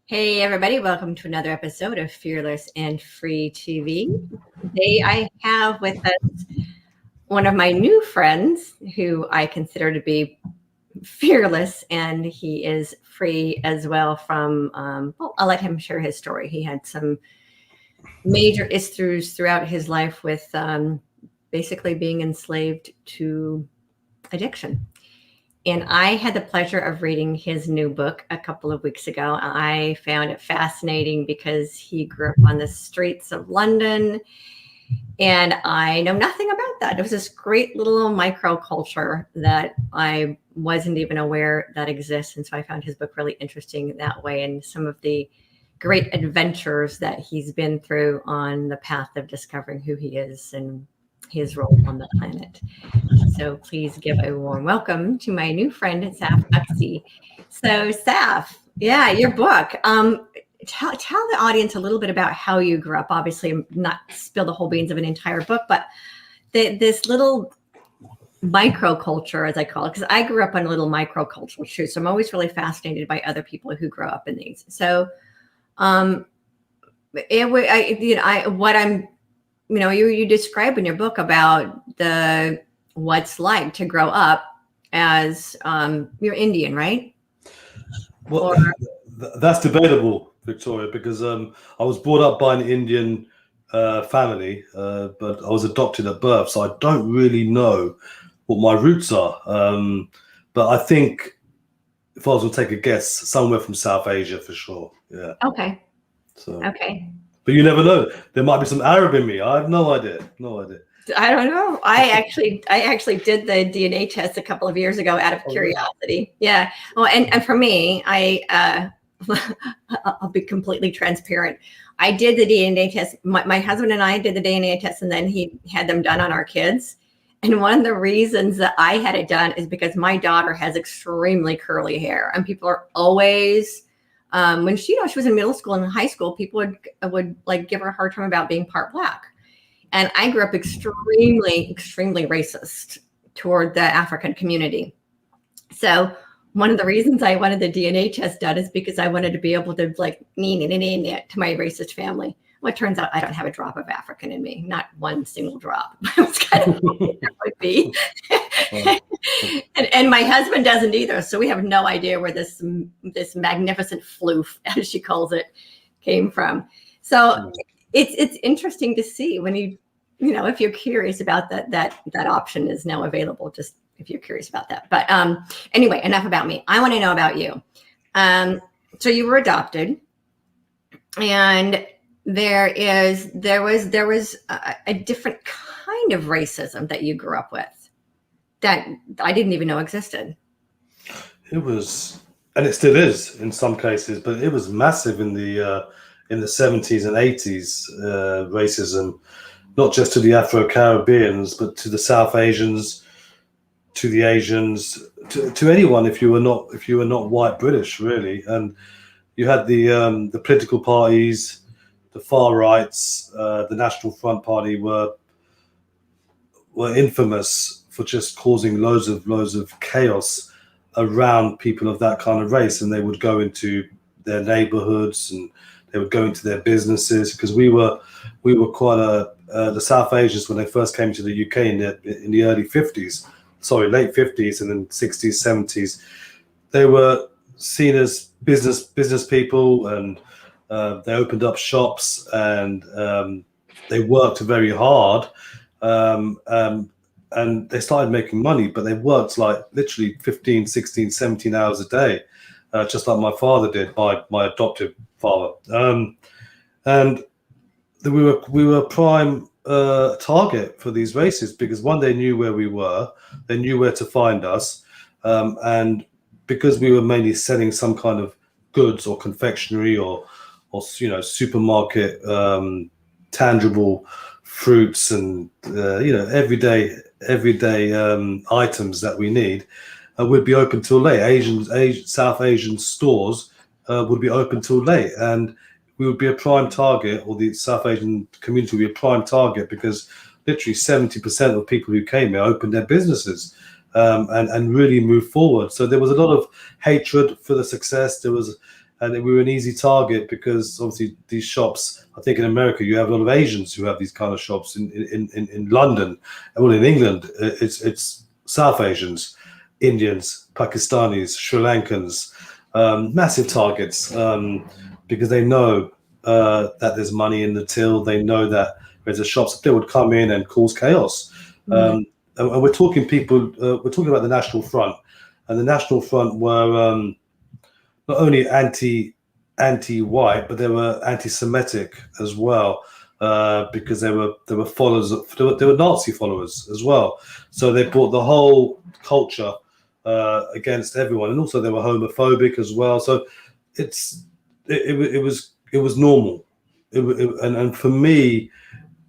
Hey everybody, welcome to another episode of Fearless and Free TV. Today I have with us one of my new friends who I consider to be fearless, and he is free as well from, I'll let him share his story. He had some major issues throughout his life with basically being enslaved to addiction. And I had the pleasure of reading his new book a couple of weeks ago. I found it fascinating because he grew up on the streets of London, and I know nothing about that. It was this great little microculture that I wasn't even aware that exists. And so I found his book really interesting that way, and some of the great adventures that he's been through on the path of discovering who he is and his role on the planet. So please give a warm welcome to my new friend, Saf Buxy. So Saf, yeah, your book. Tell the audience a little bit about how you grew up. Obviously, not spill the whole beans of an entire book, but this little microculture, as I call it, because I grew up in a little microculture too. So I'm always really fascinated by other people who grow up in these. So, you describe in your book about what's like to grow up as you're Indian, right? Well, that's debatable, Victoria, because I was brought up by an Indian family, but I was adopted at birth, so I don't really know what my roots are. But I think if I was to take a guess, somewhere from South Asia for sure. Yeah. Okay. So. Okay. But you never know. There might be some Arab in me. I have no idea. No idea. I don't know. I actually did the DNA test a couple of years ago out of curiosity. Yeah. Well, and for me, I'll be completely transparent. I did the DNA test. My husband and I did the DNA test, and then he had them done on our kids. And one of the reasons that I had it done is because my daughter has extremely curly hair, and people are always when she was in middle school and high school, people would like give her a hard time about being part Black. And I grew up extremely, extremely racist toward the African community. So one of the reasons I wanted the DNA test done is because I wanted to be able to like to my racist family. Well, it turns out I don't have a drop of African in me, not one single drop. I was kind of hoping there would be. and my husband doesn't either. So we have no idea where this magnificent floof, as she calls it, came from. So it's interesting to see when if you're curious about that option is now available, just if you're curious about that. But anyway, enough about me. I want to know about you. So you were adopted, and there was a different kind of racism that you grew up with that I didn't even know existed. It was, and it still is in some cases, but it was massive in the 70s and 80s, racism, not just to the Afro-Caribbeans, but to the South Asians, to the Asians, to anyone if you were not white British, really. And you had the political parties, the far rights, the National Front Party were infamous for just causing loads of chaos around people of that kind of race, and they would go into their neighborhoods and they would go into their businesses, because we were quite the South Asians when they first came to the UK in the early 50s, late 50s and then 60s, 70s, they were seen as business people, and they opened up shops, and they worked very hard, and they started making money, but they worked like literally 15, 16, 17 hours a day, just like my father did, my adoptive father. And we were prime target for these races, because one, they knew where we were, they knew where to find us, and because we were mainly selling some kind of goods or confectionery or supermarket tangible fruits and everyday items that we need, would be open till late. South Asian stores would be open till late, and we would be a prime target, or the South Asian community would be a prime target, because literally 70% of people who came here opened their businesses and really moved forward. So there was a lot of hatred for the success. There was and we were an easy target because obviously these shops, I think in America you have a lot of Asians who have these kind of shops. In London, well, in England it's South Asians, Indians, Pakistanis, Sri Lankans, massive targets, because they know that there's money in the till. They know that there's a shop, so they would come in and cause chaos. And we're talking we're talking about the National Front, and the National Front were not only anti-white, but they were anti-Semitic as well, because they were followers they were Nazi followers as well. So they brought the whole culture against everyone, and also they were homophobic as well. So it was normal. And for me,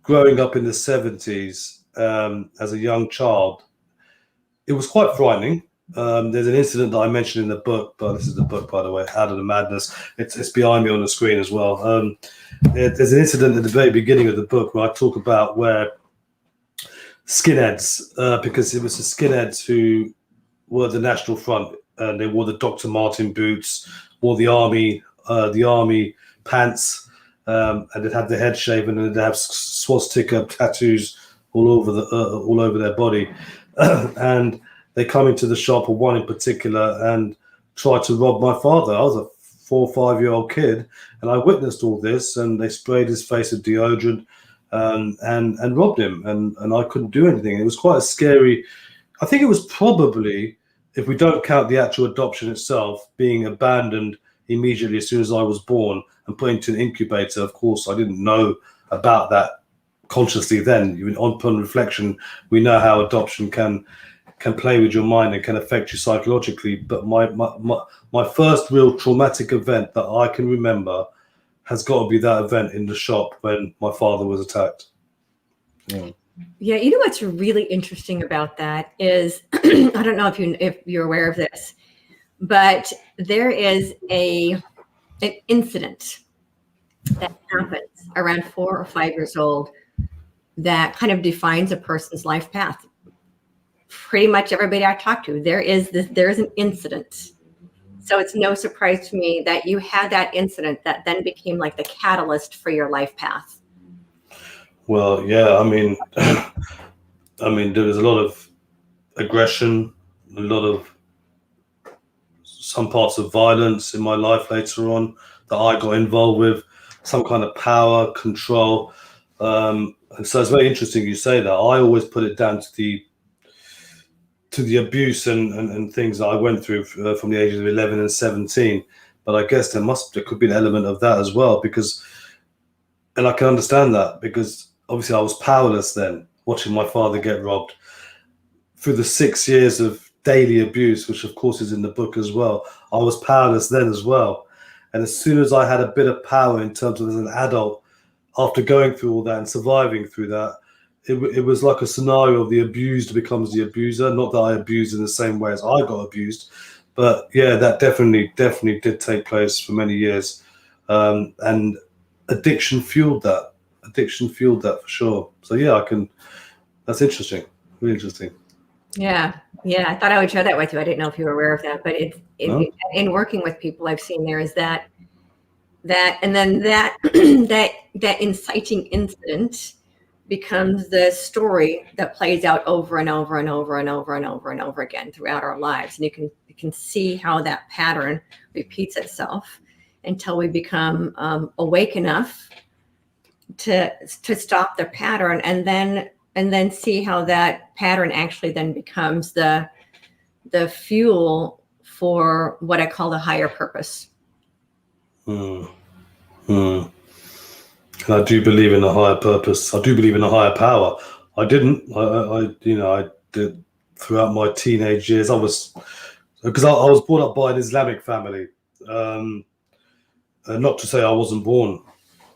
growing up in the 70s as a young child, it was quite frightening. There's an incident that I mentioned in the book, but this is the book, by the way, Out of the Madness. It's behind me on the screen as well. There's an incident at the very beginning of the book where I talk about where skinheads, because it was the skinheads who were the National Front, and they wore the Dr. Martin boots, wore the army pants, and they'd have their head shaven, and they'd have swastika tattoos all over their body, and they come into the shop, or one in particular, and tried to rob my father. I was a 4 or 5 year old kid, and I witnessed all this, and they sprayed his face with deodorant and robbed him, and I couldn't do anything. It was quite a scary. I think it was probably, if we don't count the actual adoption itself, being abandoned immediately as soon as I was born and put into an incubator. Of course, I didn't know about that consciously then. Even upon reflection, we know how adoption can play with your mind and can affect you psychologically. But my first real traumatic event that I can remember has got to be that event in the shop when my father was attacked. Yeah, you know what's really interesting about that is, I don't know if you're aware of this, but there is an incident that happens around 4 or 5 years old that kind of defines a person's life path. Pretty much everybody I talk to, there is an incident. So it's no surprise to me that you had that incident that then became like the catalyst for your life path. Well, yeah, I mean, there was a lot of aggression, a lot of some parts of violence in my life later on that I got involved with, some kind of power, control. And so it's very interesting you say that. I always put it down to the abuse and things that I went through from the ages of 11 and 17. But I guess there could be an element of that as well, and I can understand that, because obviously I was powerless then, watching my father get robbed. Through the 6 years of daily abuse, which of course is in the book as well, I was powerless then as well. And as soon as I had a bit of power in terms of as an adult, after going through all that and surviving through that, it was like a scenario of the abused becomes the abuser. Not that I abused in the same way as I got abused, but yeah, that definitely did take place for many years. And addiction fueled that. For sure. So yeah, that's interesting. Really interesting. Yeah. I thought I would share that with you. I didn't know if you were aware of that, but in working with people, I've seen there is that, and then that that inciting incident becomes the story that plays out over and over and over and over and over and over again throughout our lives. And you can see how that pattern repeats itself until we become awake enough to stop the pattern, and then see how that pattern actually then becomes the fuel for what I call the higher purpose. And I do believe in a higher purpose. I do believe in a higher power. I did throughout my teenage years. Because I was brought up by an Islamic family. Not to say I wasn't born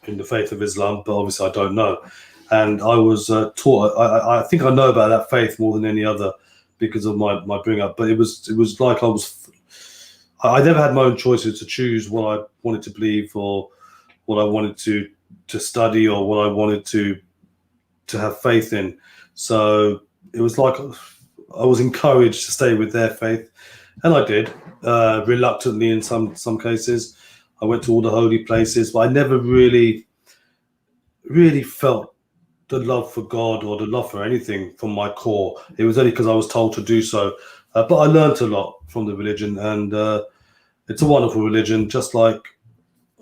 in the faith of Islam, but obviously I don't know. And I was taught. I think I know about that faith more than any other because of my bring up. But it was like I never had my own choices to choose what I wanted to believe or what I wanted to study or what I wanted to have faith in. So it was like I was encouraged to stay with their faith, and I did reluctantly in some cases. I went to all the holy places, but I never really felt the love for God or the love for anything from my core. It was only because I was told to do so. But I learned a lot from the religion, and it's a wonderful religion, just like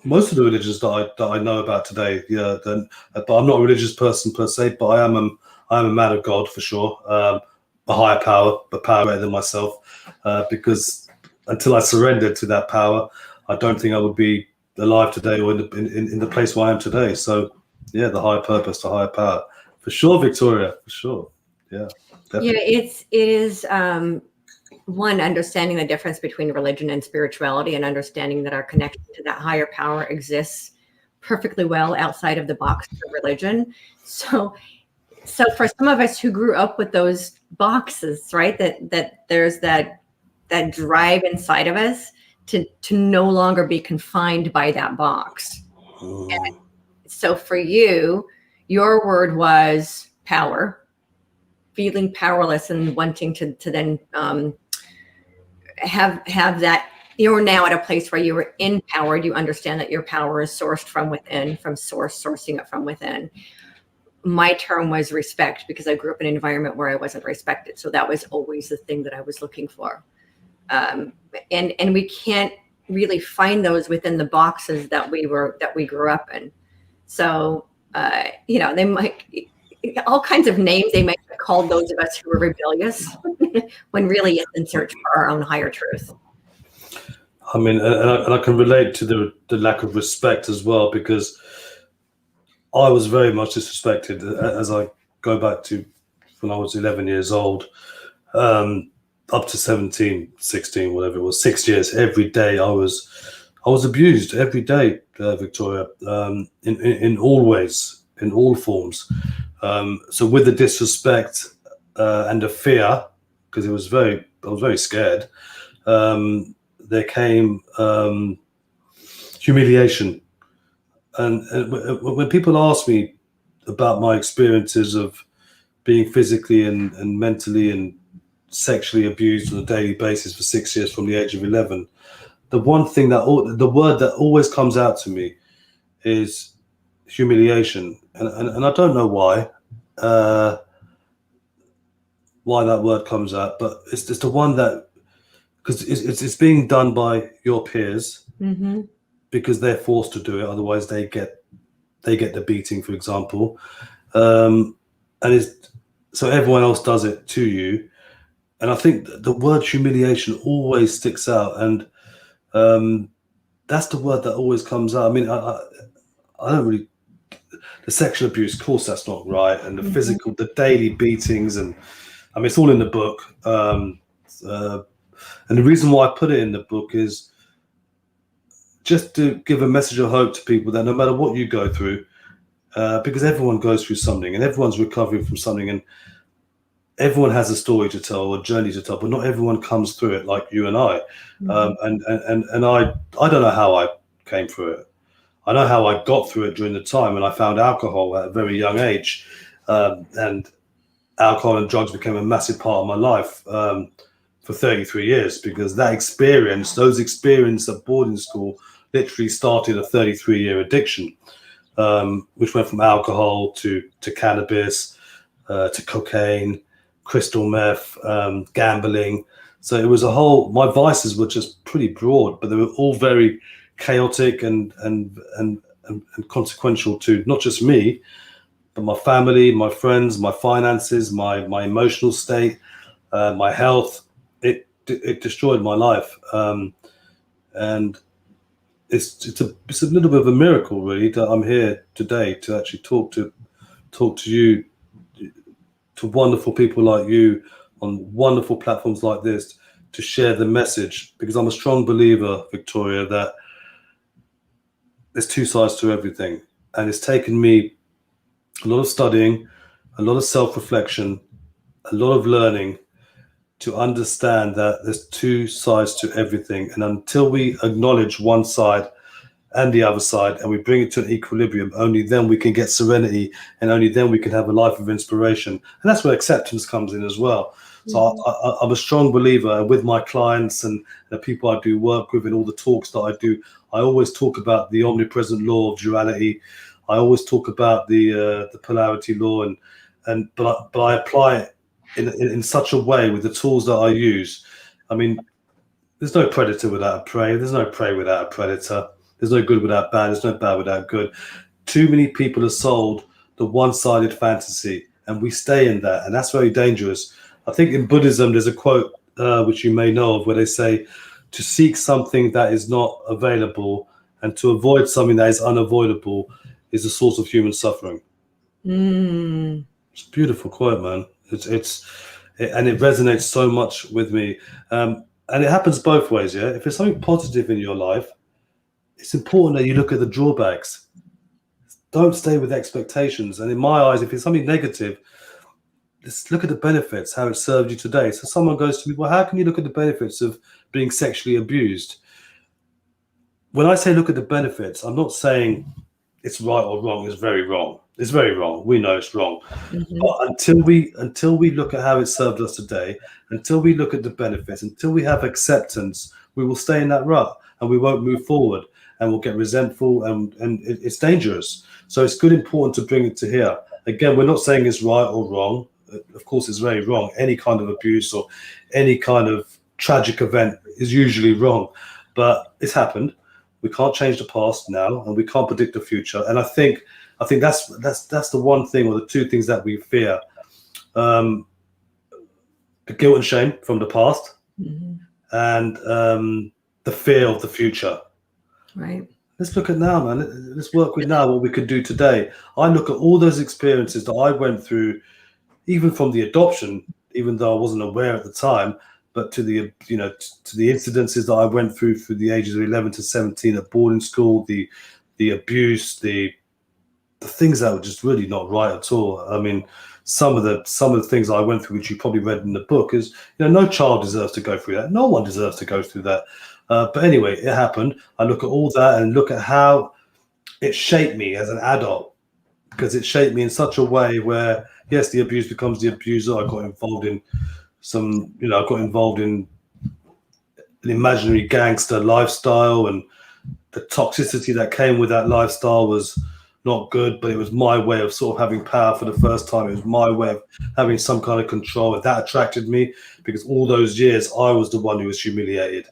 most of the religions that I know about today. Yeah, but I'm not a religious person per se, but I am a man of God for sure. A higher power, a power greater than myself, because until I surrendered to that power, I don't think I would be alive today or in the place where I am today. So yeah, the higher purpose, the higher power, for sure, Victoria, for sure. Yeah, definitely. Yeah, it is one, understanding the difference between religion and spirituality, and understanding that our connection to that higher power exists perfectly well outside of the box of religion. So for some of us who grew up with those boxes, right, that there's that drive inside of us to no longer be confined by that box. And so for you, your word was power, feeling powerless and wanting to then have that. You're now at a place where you were empowered. You understand that your power is sourced from within, from sourcing it from within. My term was respect, because I grew up in an environment where I wasn't respected. So that was always the thing that I was looking for. And we can't really find those within the boxes that we grew up in. So, they might, all kinds of names they might have called those of us who were rebellious, when really it's in search for our own higher truth. I mean, and I can relate to the lack of respect as well, because I was very much disrespected as I go back to when I was 11 years old, up to 17, 16, whatever it was, 6 years. Every day I was abused every day, Victoria, in all ways, in all forms. So with the disrespect and the fear, because I was very scared, there came humiliation. And when people ask me about my experiences of being physically and mentally and sexually abused on a daily basis for 6 years from the age of 11, the one thing the word that always comes out to me is humiliation. And I don't know why that word comes out, but it's just the one that, because it's being done by your peers. Mm-hmm. Because they're forced to do it, otherwise they get the beating, for example, and so everyone else does it to you. And I think the word humiliation always sticks out, and that's the word that always comes out. I mean, I don't really, the sexual abuse, of course, that's not right, and the physical, the daily beatings, and I mean, it's all in the book. And the reason why I put it in the book is just to give a message of hope to people that no matter what you go through, because everyone goes through something and everyone's recovering from something, and everyone has a story to tell or a journey to tell, but not everyone comes through it like you and I. And I don't know how I came through it. I know how I got through it during the time when I found alcohol at a very young age, and alcohol and drugs became a massive part of my life for 33 years, because those experiences at boarding school literally started a 33-year addiction, which went from alcohol to cannabis, to cocaine, crystal meth, gambling. So it was my vices were just pretty broad, but they were all very chaotic and consequential to not just me, but my family, my friends, my finances, my emotional state, my health. It destroyed my life, and it's a little bit of a miracle, really, that I'm here today to actually talk to you, to wonderful people like you on wonderful platforms like this, to share the message, because I'm a strong believer, Victoria, that there's two sides to everything, and it's taken me a lot of studying, a lot of self-reflection, a lot of learning to understand that there's two sides to everything. And until we acknowledge one side and the other side, and we bring it to an equilibrium, only then we can get serenity, and only then we can have a life of inspiration. And that's where acceptance comes in as well. So I'm a strong believer with my clients and the people I do work with, and all the talks that I do. I always talk about the omnipresent law of duality. I always talk about the polarity law, but I apply it in such a way with the tools that I use. I mean, there's no predator without a prey. There's no prey without a predator. There's no good without bad. There's no bad without good. Too many people are sold the one-sided fantasy, and we stay in that, and that's very dangerous. I think in Buddhism, there's a quote which you may know of, where they say, to seek something that is not available and to avoid something that is unavoidable is the source of human suffering. It's a beautiful quote, man. And it resonates so much with me. And it happens both ways, yeah? If there's something positive in your life, it's important that you look at the drawbacks. Don't stay with expectations. And in my eyes, if it's something negative, let's look at the benefits, how it served you today. So someone goes to me, well, how can you look at the benefits of being sexually abused? When I say look at the benefits, I'm not saying it's right or wrong. It's very wrong. It's very wrong. We know it's wrong. But until we look at how it served us today, until we look at the benefits, until we have acceptance, we will stay in that rut and we won't move forward, and we'll get resentful, and it's dangerous. So it's important to bring it to here. Again, we're not saying it's right or wrong. Of course, it's very wrong. Any kind of abuse or any kind of tragic event is usually wrong, but it's happened. We can't change the past now, and we can't predict the future. And I think that's the one thing, or the two things that we fear: the guilt and shame from the past, and the fear of the future. Right. Let's look at now, man. Let's work with now what we could do today. I look at all those experiences that I went through, even from the adoption, even though I wasn't aware at the time, but to the incidences that I went through the ages of 11 to 17 at boarding school, the abuse, the things that were just really not right at all. I mean, some of the things I went through, which you probably read in the book, is, no child deserves to go through that. No one deserves to go through that. But anyway, it happened. I look at all that and look at how it shaped me as an adult, because it shaped me in such a way where, yes, the abuse becomes the abuser. I got involved in an imaginary gangster lifestyle, and the toxicity that came with that lifestyle was not good, but it was my way of sort of having power for the first time. It was my way of having some kind of control, and that attracted me, because all those years I was the one who was humiliated.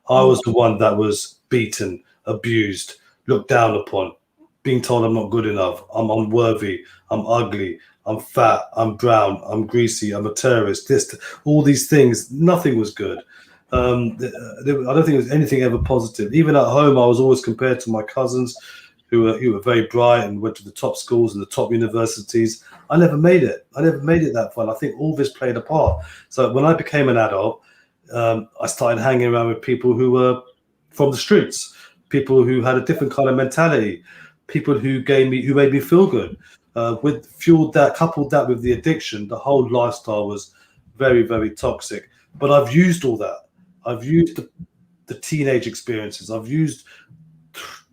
I was the one that was beaten, abused, looked down upon, being told I'm not good enough, I'm unworthy, I'm ugly, I'm fat, I'm brown, I'm greasy, I'm a terrorist, all these things. Nothing was good. I don't think there was anything ever positive. Even at home, I was always compared to my cousins who were very bright and went to the top schools and the top universities. I never made it. I never made it that far. I think all this played a part. So when I became an adult, I started hanging around with people who were from the streets, people who had a different kind of mentality, people who made me feel good. Coupled that with the addiction, the whole lifestyle was very, very toxic. But I've used all that. I've used the teenage experiences. I've used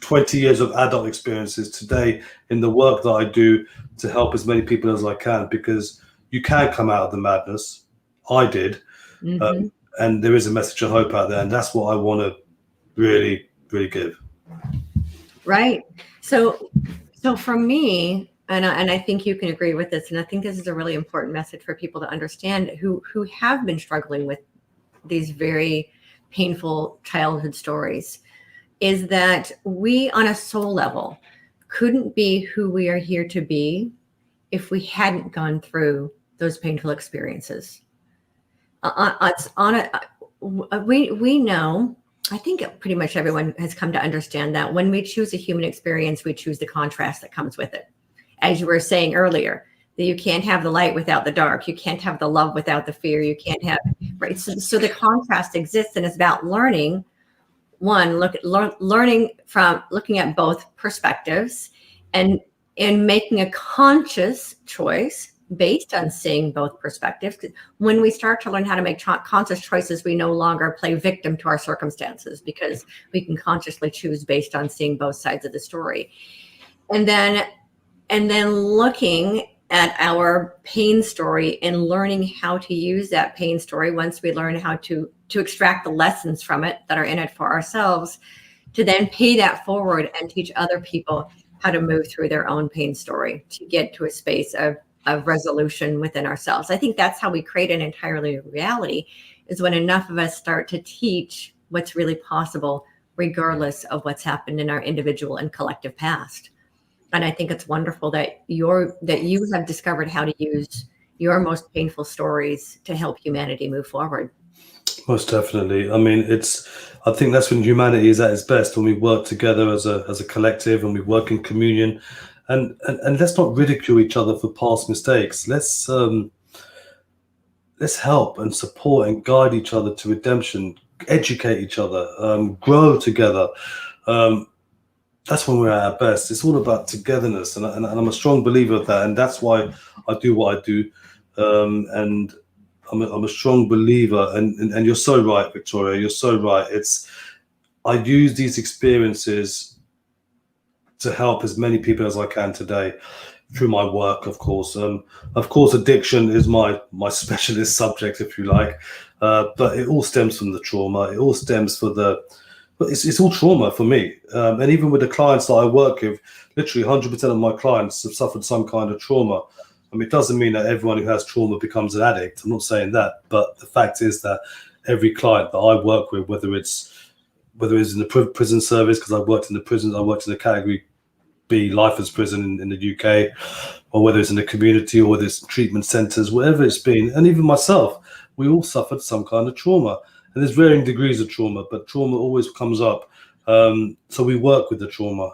20 years of adult experiences today in the work that I do to help as many people as I can, because you can come out of the madness. I did. And there is a message of hope out there, and that's what I want to really, really give. Right. So for me, and I think you can agree with this, and I think this is a really important message for people to understand who have been struggling with these very painful childhood stories, is that we, on a soul level, couldn't be who we are here to be if we hadn't gone through those painful experiences. We know, I think pretty much everyone has come to understand that when we choose a human experience, we choose the contrast that comes with it. As you were saying earlier, that you can't have the light without the dark. You can't have the love without the fear. You can't have, right? So the contrast exists, and it's about learning. Learning from looking at both perspectives, and making a conscious choice based on seeing both perspectives. When we start to learn how to make conscious choices, we no longer play victim to our circumstances, because we can consciously choose based on seeing both sides of the story. And then looking at our pain story and learning how to use that pain story, once we learn how to extract the lessons from it that are in it for ourselves, to then pay that forward and teach other people how to move through their own pain story to get to a space of resolution within ourselves. I think that's how we create an entirely new reality, is when enough of us start to teach what's really possible, regardless of what's happened in our individual and collective past. And I think it's wonderful that you have discovered how to use your most painful stories to help humanity move forward. Most definitely. I mean, I think that's when humanity is at its best, when we work together as a collective and we work in communion, and let's not ridicule each other for past mistakes. Let's help and support and guide each other to redemption, educate each other, grow together. That's when we're at our best. It's all about togetherness, and I'm a strong believer of that, and that's why I do what I do. And I'm a strong believer, and you're so right, Victoria. You're so right. I use these experiences to help as many people as I can today through my work, of course. Of course, addiction is my specialist subject, if you like, but it all stems from the trauma. It all stems but it's all trauma for me. And even with the clients that I work with, literally 100% of my clients have suffered some kind of trauma. I mean, it doesn't mean that everyone who has trauma becomes an addict. I'm not saying that, but the fact is that every client that I work with, whether it's in the prison service, because I worked in the prisons, I worked in the category B lifers prison in the UK, or whether it's in the community, or whether it's treatment centres, whatever it's been, and even myself, we all suffered some kind of trauma. And there's varying degrees of trauma, but trauma always comes up. So we work with the trauma,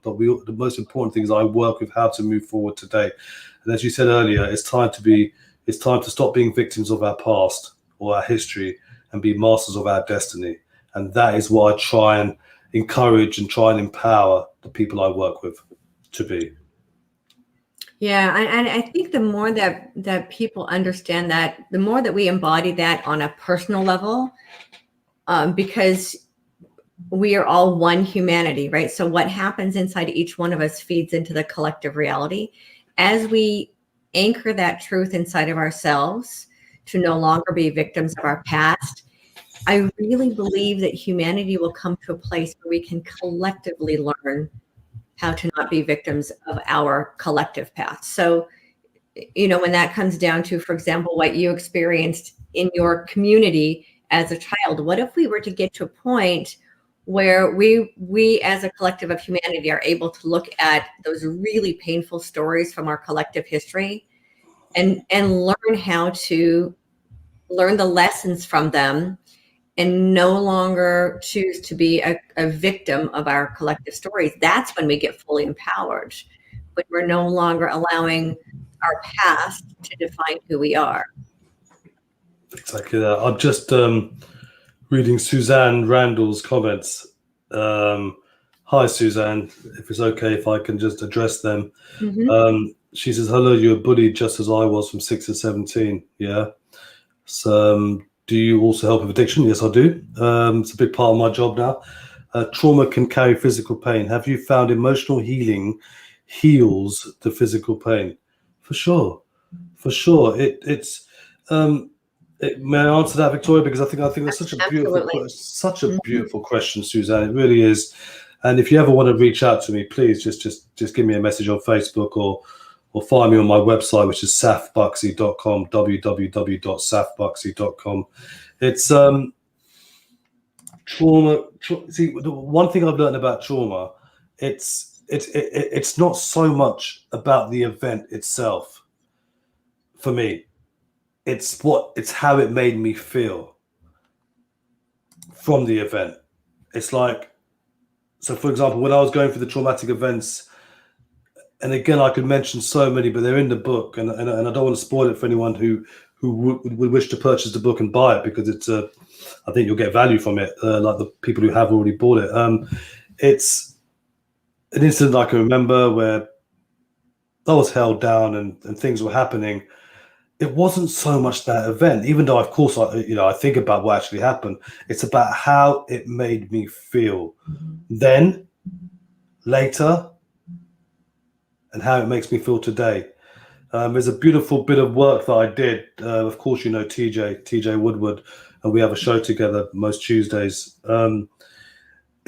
but the most important thing is I work with how to move forward today. And as you said earlier, it's time to stop being victims of our past or our history and be masters of our destiny. And that is what I try and encourage and try and empower the people I work with to be. Yeah, and I think the more that people understand that, the more that we embody that on a personal level, because we are all one humanity, right? So what happens inside each one of us feeds into the collective reality. As we anchor that truth inside of ourselves to no longer be victims of our past, I really believe that humanity will come to a place where we can collectively learn how to not be victims of our collective past. So, when that comes down to, for example, what you experienced in your community as a child, what if we were to get to a point where we as a collective of humanity are able to look at those really painful stories from our collective history and learn how to learn the lessons from them, and no longer choose to be a victim of our collective stories? That's when we get fully empowered, when we're no longer allowing our past to define who we are. Exactly that. I'm just reading Suzanne Randall's comments. Hi, Suzanne. If it's okay, if I can just address them. Mm-hmm. She says, hello, you were bullied just as I was from 6 to 17. Yeah. So, do you also help with addiction? Yes, I do. It's a big part of my job now. Trauma can carry physical pain. Have you found emotional healing heals the physical pain? For sure. May I answer that, Victoria? Because I think that's such a beautiful question, Suzanne. It really is. And if you ever want to reach out to me, please just give me a message on Facebook or find me on my website, which is safbuxy.com, www.safbuxy.com. It's trauma. See, the one thing I've learned about trauma, it's not so much about the event itself. For me, it's how it made me feel from the event. It's like, so for example, when I was going through the traumatic events, and again, I could mention so many, but they're in the book, and I don't want to spoil it for anyone who would wish to purchase the book and buy it, because it's I think you'll get value from it, like the people who have already bought it. It's an incident I can remember where I was held down and things were happening. It wasn't so much that event, even though, of course, I think about what actually happened. It's about how it made me feel then, later, and how it makes me feel today. There's a beautiful bit of work that I did. Of course, you know TJ Woodward, and we have a show together most Tuesdays.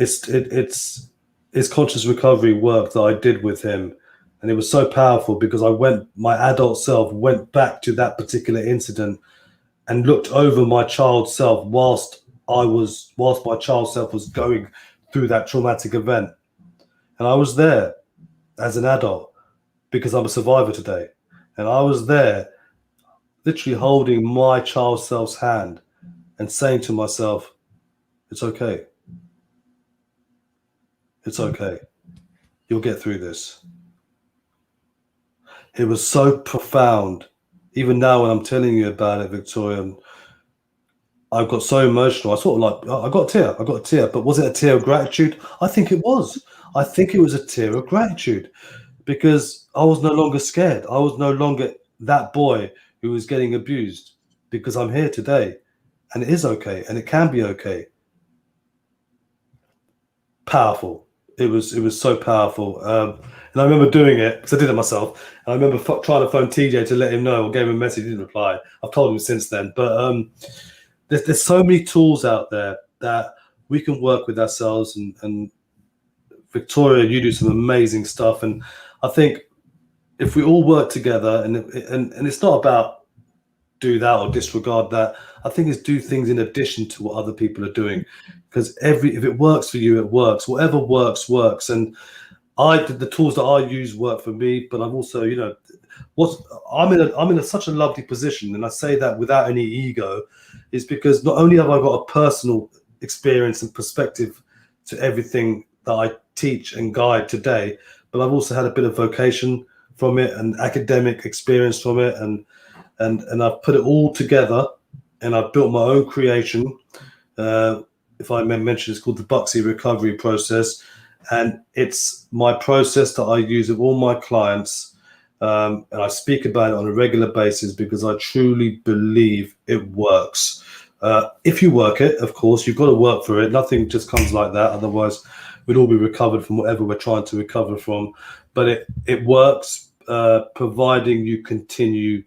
it's conscious recovery work that I did with him, and it was so powerful because my adult self went back to that particular incident and looked over my child self whilst my child self was going through that traumatic event, and I was there as an adult because I'm a survivor today, and I was there literally holding my child self's hand and saying to myself, it's okay. It's okay. You'll get through this. It was so profound. Even now when I'm telling you about it, Victoria, I got so emotional. I got a tear. But was it a tear of gratitude? I think it was. I think it was a tear of gratitude because I was no longer scared. I was no longer that boy who was getting abused, because I'm here today and it is okay and it can be okay. Powerful. It was so powerful. And I remember doing it because I did it myself. And I remember trying to phone TJ to let him know, or gave him a message. He didn't reply. I've told him since then. But there's so many tools out there that we can work with ourselves. And Victoria, you do some amazing stuff. And I think if we all work together, and it's not about do that or disregard that. I think it's do things in addition to what other people are doing, because if it works for you, it works. Whatever works. And the tools that I use work for me, but I'm also, I'm in such a lovely position, and I say that without any ego, is because not only have I got a personal experience and perspective to everything that I teach and guide today, but I've also had a bit of vocation from it and academic experience from it, and I've put it all together, and I've built my own creation. If I may mention, it's called the Buxy recovery process, and it's my process that I use with all my clients, and I speak about it on a regular basis because I truly believe it works. If you work it, of course, you've got to work for it. Nothing just comes like that. Otherwise, we'd all be recovered from whatever we're trying to recover from. But it works, providing you continue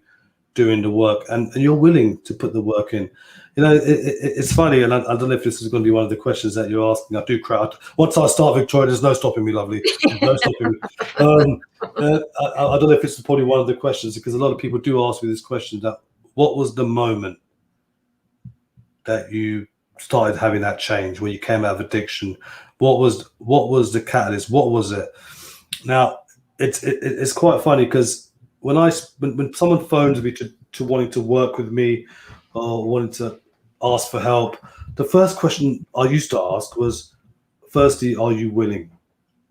doing the work and you're willing to put the work in. It's funny, and I don't know if this is going to be one of the questions that you're asking. I do crowd. Once I start, Victoria, there's no stopping me, lovely. There's no stopping me. I don't know if it's probably one of the questions, because a lot of people do ask me this question: that what was the moment that you started having that change, when you came out of addiction? What was the catalyst? What was it? Now, it's quite funny, because when someone phones me to wanting to work with me or wanting to ask for help, the first question I used to ask was, firstly, are you willing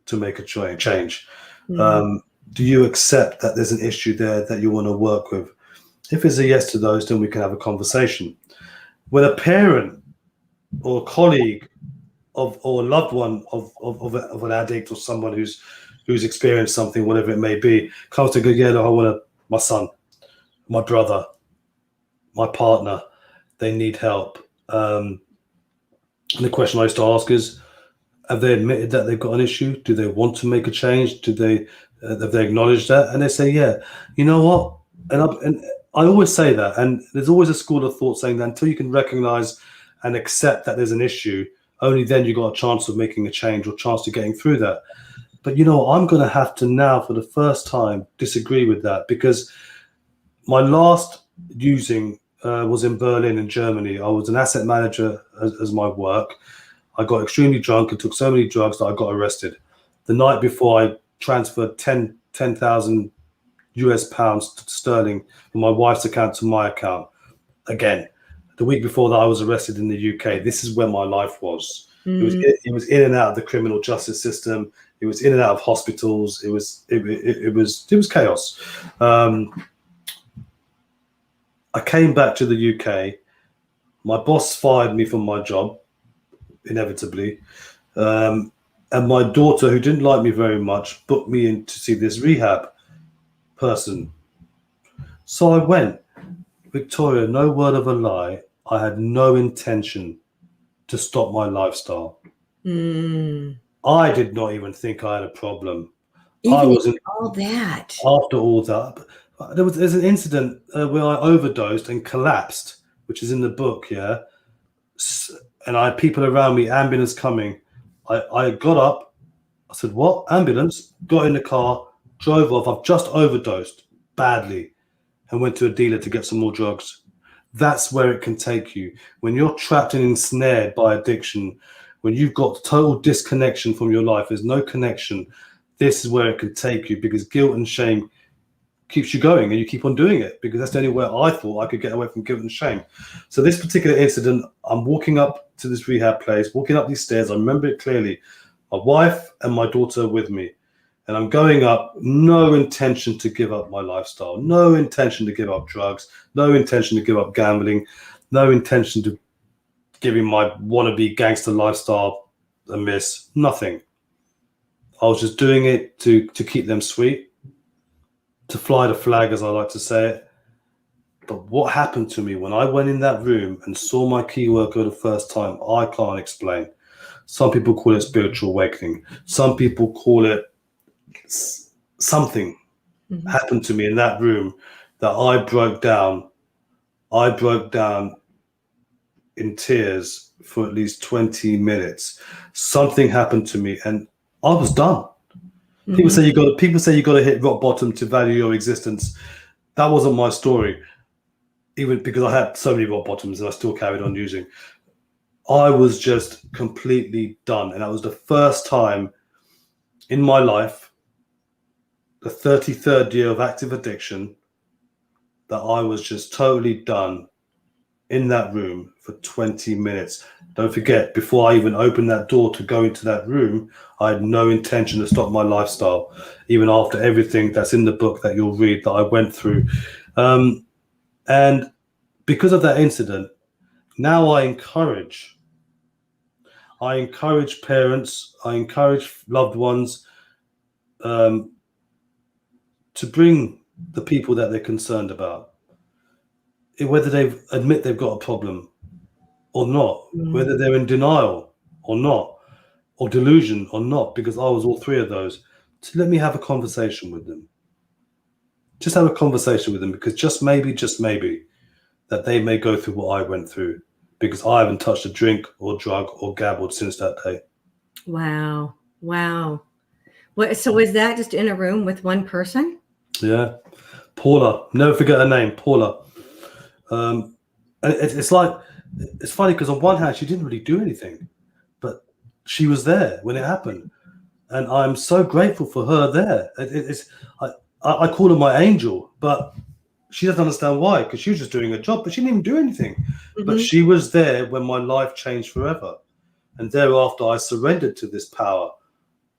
to make a change? Mm-hmm. Do you accept that there's an issue there that you want to work with? If it's a yes to those, then we can have a conversation. When a parent or a colleague or a loved one of an addict, or someone who's experienced something, whatever it may be, comes to go, yeah, no, I want my son, my brother, my partner, they need help. And the question I used to ask is, have they admitted that they've got an issue? Do they want to make a change? Have they acknowledged that? And they say, yeah. You know what? And I always say that, and there's always a school of thought saying that until you can recognize and accept that there's an issue, only then you got a chance of making a change or chance of getting through that. But I'm going to have to now, for the first time, disagree with that, because my last using was in Berlin in Germany. I was an asset manager as my work. I got extremely drunk and took so many drugs that I got arrested. The night before, I transferred 10,000 US pounds sterling from my wife's account to my account. Again, the week before that, I was arrested in the UK. This is where my life was. It was in and out of the criminal justice system. It was in and out of hospitals. It was chaos. I came back to the UK. My boss fired me from my job, inevitably. And my daughter, who didn't like me very much, booked me in to see this rehab person. So I went. Victoria, no word of a lie, I had no intention to stop my lifestyle. I did not even think I had a problem. Even all that. After all that, there's an incident where I overdosed and collapsed, which is in the book, yeah. And I had people around me, ambulance coming, I got up. I said, "What? Ambulance?" Got in the car, drove off. I've just overdosed badly, and went to a dealer to get some more drugs. That's where it can take you. When you're trapped and ensnared by addiction, when you've got total disconnection from your life, there's no connection. This is where it can take you, because guilt and shame keeps you going, and you keep on doing it, because that's the only way I thought I could get away from guilt and shame. So this particular incident, I'm walking up to this rehab place, walking up these stairs. I remember it clearly. My wife and my daughter are with me. And I'm going up, no intention to give up my lifestyle, no intention to give up drugs, no intention to give up gambling, no intention to giving my wannabe gangster lifestyle a miss, nothing. I was just doing it to keep them sweet, to fly the flag, as I like to say it. But what happened to me when I went in that room and saw my key worker the first time, I can't explain. Some people call it spiritual awakening. Some people call it something. Happened to me in that room that I broke down. I broke down in tears for at least 20 minutes. Something happened to me and I was done. People say you got to hit rock bottom to value your existence. That wasn't my story. Even because I had so many rock bottoms and I still carried on using. I was just completely done. And that was the first time in my life, the 33rd year of active addiction, that I was just totally done in that room for 20 minutes. Don't forget, before I even opened that door to go into that room, I had no intention to stop my lifestyle, even after everything that's in the book that you'll read that I went through. And because of that incident, now I encourage parents, I encourage loved ones to bring the people that they're concerned about, whether they admit they've got a problem or not, whether they're in denial or not, or delusion or not, because I was all three of those. So let me have a conversation with them. Just have a conversation with them, because just maybe, that they may go through what I went through, because I haven't touched a drink or drug or gabbled since that day. Wow. So was that just in a room with one person? Yeah. Paula. Never forget her name, Paula. It's funny because on one hand, she didn't really do anything, but she was there when it happened. And I'm so grateful for her there. I call her my angel, but she doesn't understand why, because she was just doing her job, but she didn't even do anything. But she was there when my life changed forever. And thereafter, I surrendered to this power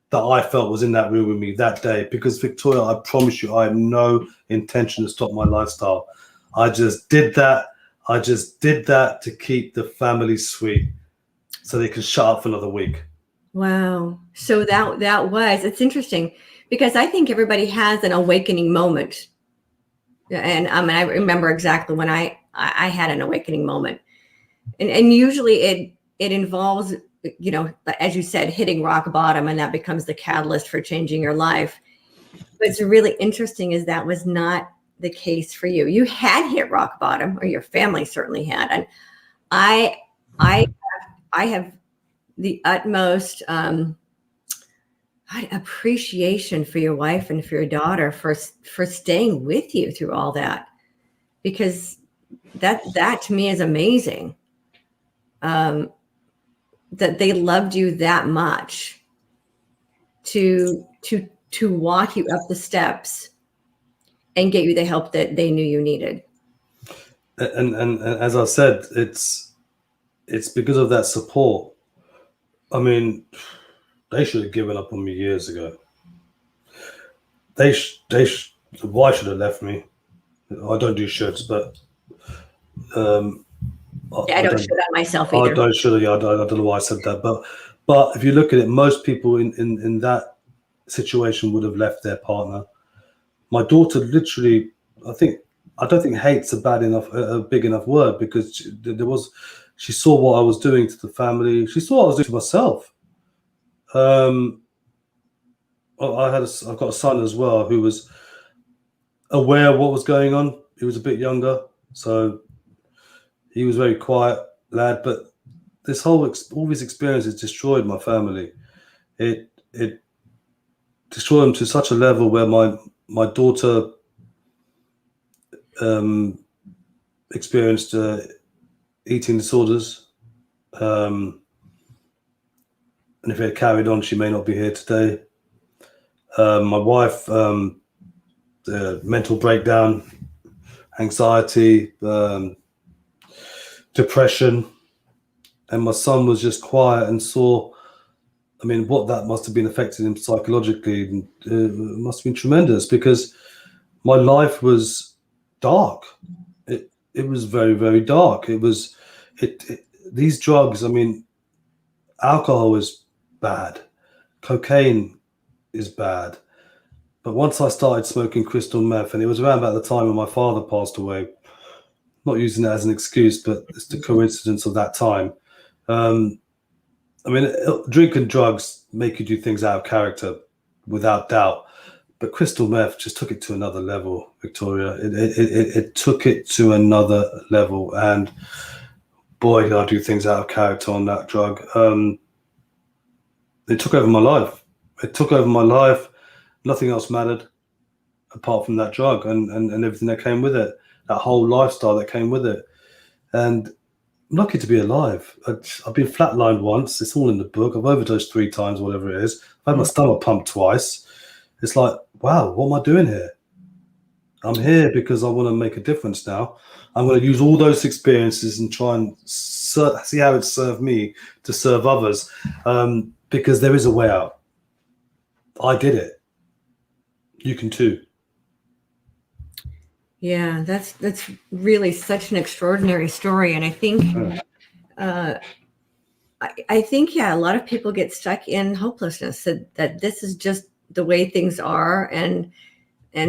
that I felt was in that room with me that day. Because Victoria, I promise you, I have no intention to stop my lifestyle. I just did that. To keep the family sweet, so they can shut up for another week. Wow. So it's interesting, because I think everybody has an awakening moment. And I remember exactly when I had an awakening moment. And usually it involves, as you said, hitting rock bottom, and that becomes the catalyst for changing your life. But it's really interesting is that was not the case for you. You had hit rock bottom, or your family certainly had. And I have the utmost appreciation for your wife and for your daughter for staying with you through all that, because that to me is amazing. That they loved you that much to walk you up the steps and get you the help that they knew you needed. And as I said, it's because of that support. I mean, they should have given up on me years ago. The wife should have left me. I don't do shoulds, but I don't should on myself either. I don't know why I said that, but if you look at it, most people in that situation would have left their partner. My daughter literally, I don't think hate's a big enough word, because she saw what I was doing to the family. She saw what I was doing to myself. I've got a son as well who was aware of what was going on. He was a bit younger, so he was a very quiet lad, but this whole all these experiences destroyed my family. It destroyed them to such a level where my daughter experienced eating disorders, and if it had carried on, she may not be here today. My wife, mental breakdown, anxiety, depression, and my son was just quiet and saw. I mean, what that must have been affecting him psychologically must have been tremendous, because my life was dark. It was very, very dark. These drugs, I mean, alcohol is bad, cocaine is bad. But once I started smoking crystal meth, and it was around about the time when my father passed away, not using that as an excuse, but it's the coincidence of that time. I mean, drink and drugs make you do things out of character, without doubt. But crystal meth just took it to another level, Victoria. It took it to another level. And boy, did I do things out of character on that drug. It took over my life. It took over my life. Nothing else mattered apart from that drug and everything that came with it, that whole lifestyle that came with it. And I'm lucky to be alive. I've been flatlined once. It's all in the book. I've overdosed 3 times, whatever it is. I've had my stomach pumped twice. It's like, wow, what am I doing here? I'm here because I want to make a difference now. I'm going to use all those experiences and try and see how it served me to serve others, because there is a way out. I did it. You can too. Yeah, that's really such an extraordinary story. And I think, I think, yeah, a lot of people get stuck in hopelessness, that this is just the way things are, and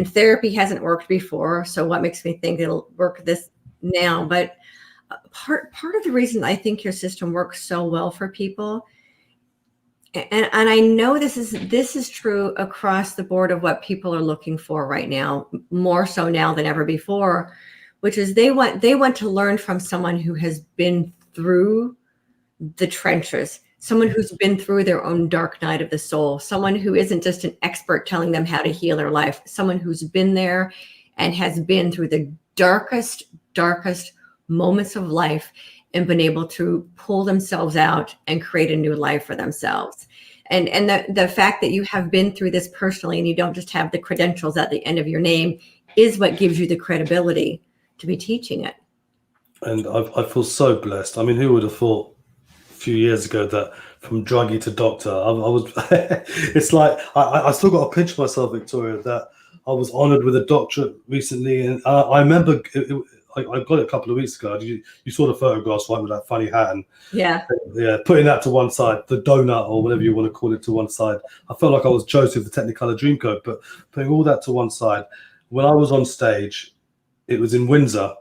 therapy hasn't worked before. So what makes me think it'll work this now? But part of the reason I think your system works so well for people, and I know this is true across the board of what people are looking for right now, more so now than ever before, which is they want to learn from someone who has been through the trenches, someone who's been through their own dark night of the soul, someone who isn't just an expert telling them how to heal their life, someone who's been there and has been through the darkest moments of life and been able to pull themselves out and create a new life for themselves. And the fact that you have been through this personally and you don't just have the credentials at the end of your name is what gives you the credibility to be teaching it. And I feel so blessed. I mean, who would have thought a few years ago that from druggie to doctor, I was, it's like, I still got to pinch myself, Victoria, that I was honored with a doctorate recently. And I remember I got it a couple of weeks ago. You saw the photographs, right, with that funny hat, and yeah, putting that to one side, the donut or whatever you want to call it to one side. I felt like I was Joseph, the Technicolor Dreamcoat, but putting all that to one side. When I was on stage, it was in Windsor,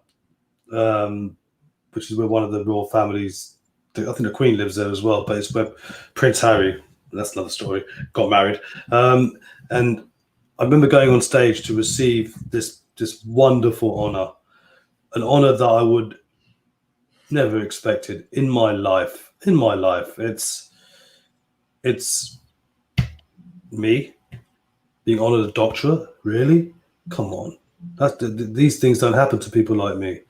which is where one of the royal families, I think the Queen lives there as well, but it's where Prince Harry, that's another story, got married. And I remember going on stage to receive this wonderful honor. An honor that I would never expected in my life. It's me being honored a doctorate. Really? Come on. These things don't happen to people like me.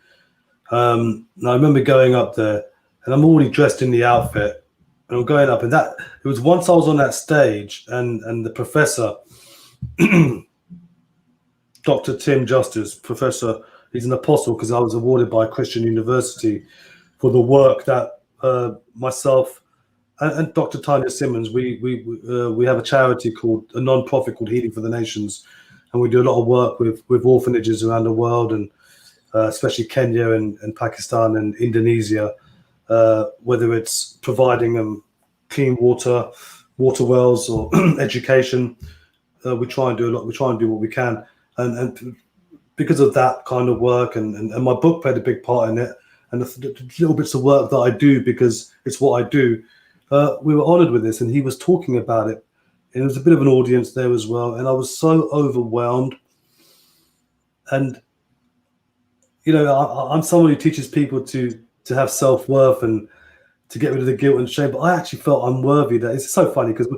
And I remember going up there, and I'm already dressed in the outfit, and I'm going up, and it was once I was on that stage, and the professor, Dr. Tim Justice, Professor. He's an apostle because I was awarded by a Christian university for the work that myself and Dr. Tanya Simmons, we have a charity a non-profit called Healing for the Nations, and we do a lot of work with orphanages around the world, and especially Kenya and Pakistan and Indonesia, whether it's providing them clean water wells or education. We try and do a lot. We try and do what we can, and because of that kind of work, and my book played a big part in it, and the little bits of work that I do because it's what I do, we were honored with this, and he was talking about it, and there was a bit of an audience there as well, and I was so overwhelmed. And you know, I'm someone who teaches people to have self-worth and to get rid of the guilt and shame. But I actually felt unworthy. That it's so funny because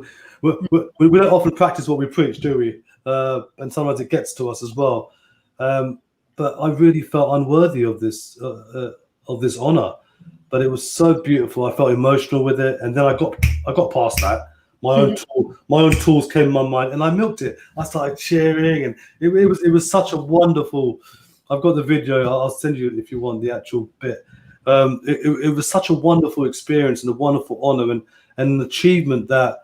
we don't often practice what we preach, do we? And sometimes it gets to us as well. But I really felt unworthy of this honor. But it was so beautiful. I felt emotional with it, and then I got past that. My own tools came in my mind, and I milked it. I started cheering, and it was such a wonderful. I've got the video. I'll send you if you want the actual bit. It was such a wonderful experience and a wonderful honor and an achievement that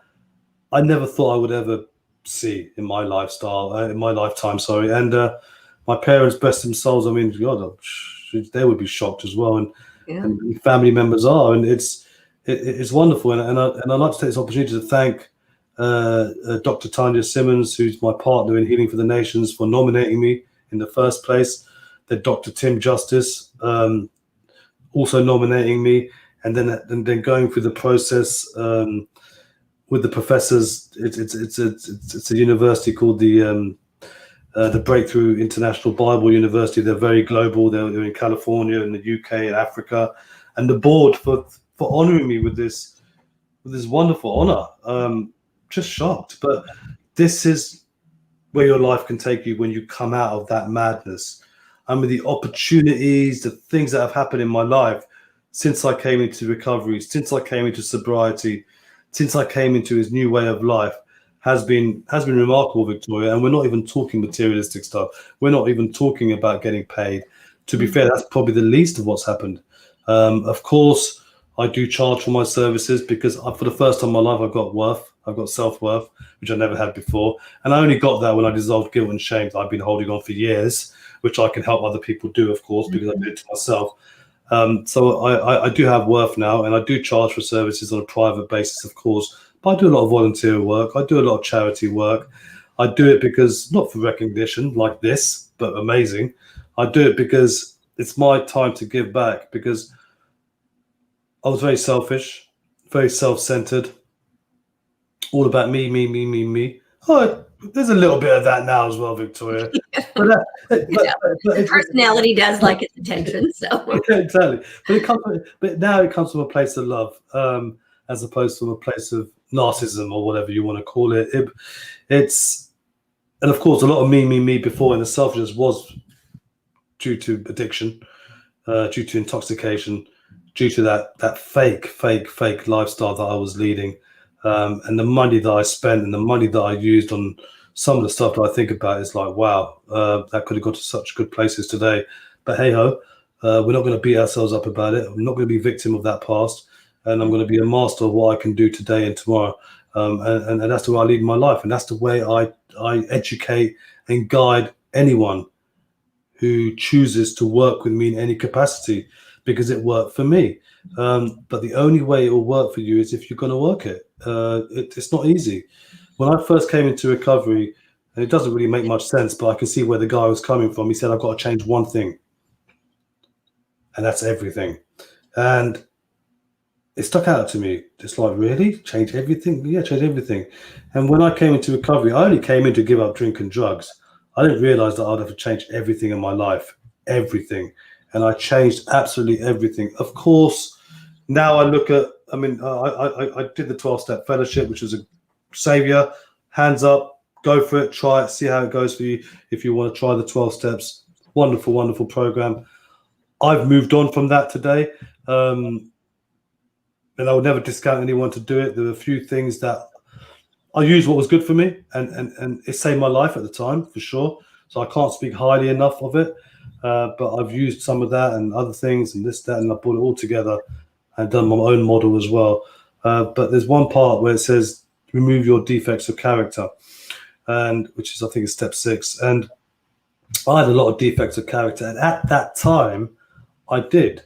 I never thought I would ever see in my lifetime. Sorry, and my parents, bless themselves. I mean, God, they would be shocked as well, and family members are, and it's wonderful. And I'd like to take this opportunity to thank Dr. Tanya Simmons, who's my partner in Healing for the Nations, for nominating me in the first place. Then Dr. Tim Justice, also nominating me, and then going through the process with the professors. It's a university called the Breakthrough International Bible University. They're very global. They're in California, in the UK, and Africa, and the board for honoring me with this wonderful honor. Just shocked, but this is where your life can take you when you come out of that madness. I mean, the opportunities, the things that have happened in my life since I came into recovery, since I came into sobriety, since I came into his new way of life has been remarkable, Victoria. And we're not even talking materialistic stuff. We're not even talking about getting paid. To be fair, that's probably the least of what's happened. Of course, I do charge for my services because for the first time in my life, I've got self-worth, which I never had before. And I only got that when I dissolved guilt and shame that I've been holding on for years, which I can help other people do, of course, because I did it to myself. So I do have worth now, and I do charge for services on a private basis, of course. But I do a lot of volunteer work. I do a lot of charity work. I do it because, not for recognition like this, but amazing. I do it because it's my time to give back, because I was very selfish, very self-centered, all about me, me, me, me, me. Oh, there's a little bit of that now as well, Victoria. But personality does like its attention, so exactly. But now it comes from a place of love, as opposed to a place of narcissism or whatever you want to call it. It's, and of course, a lot of me before, and the selfishness was due to addiction, due to intoxication, due to that fake lifestyle that I was leading. And the money that I spent and the money that I used on some of the stuff that I think about is like, wow, that could have got to such good places today. But hey ho, we're not going to beat ourselves up about it. I'm not going to be a victim of that past, and I'm going to be a master of what I can do today and tomorrow. And that's the way I lead my life, and that's the way I educate and guide anyone who chooses to work with me in any capacity, because it worked for me. But the only way it will work for you is if you're going to work it. It's not easy. When I first came into recovery, and it doesn't really make much sense, but I can see where the guy was coming from. He said, I've got to change one thing, and that's everything. And it stuck out to me. It's like, really? Change everything? Yeah, change everything. And when I came into recovery, I only came in to give up drink and drugs. I didn't realize that I'd have to change everything in my life, everything. And I changed absolutely everything. Of course, now I look at, I did the 12-step fellowship, which was a savior. Hands up, go for it, try it, see how it goes for you. If you want to try the 12 steps, wonderful, wonderful program. I've moved on from that today. And I would never discount anyone to do it. There were a few things that I used what was good for me, and it saved my life at the time, for sure. So I can't speak highly enough of it. But I've used some of that and other things and this, that, and I put it all together and done my own model as well. But there's one part where it says, remove your defects of character, and which is, I think, is step 6. And I had a lot of defects of character. And at that time, I did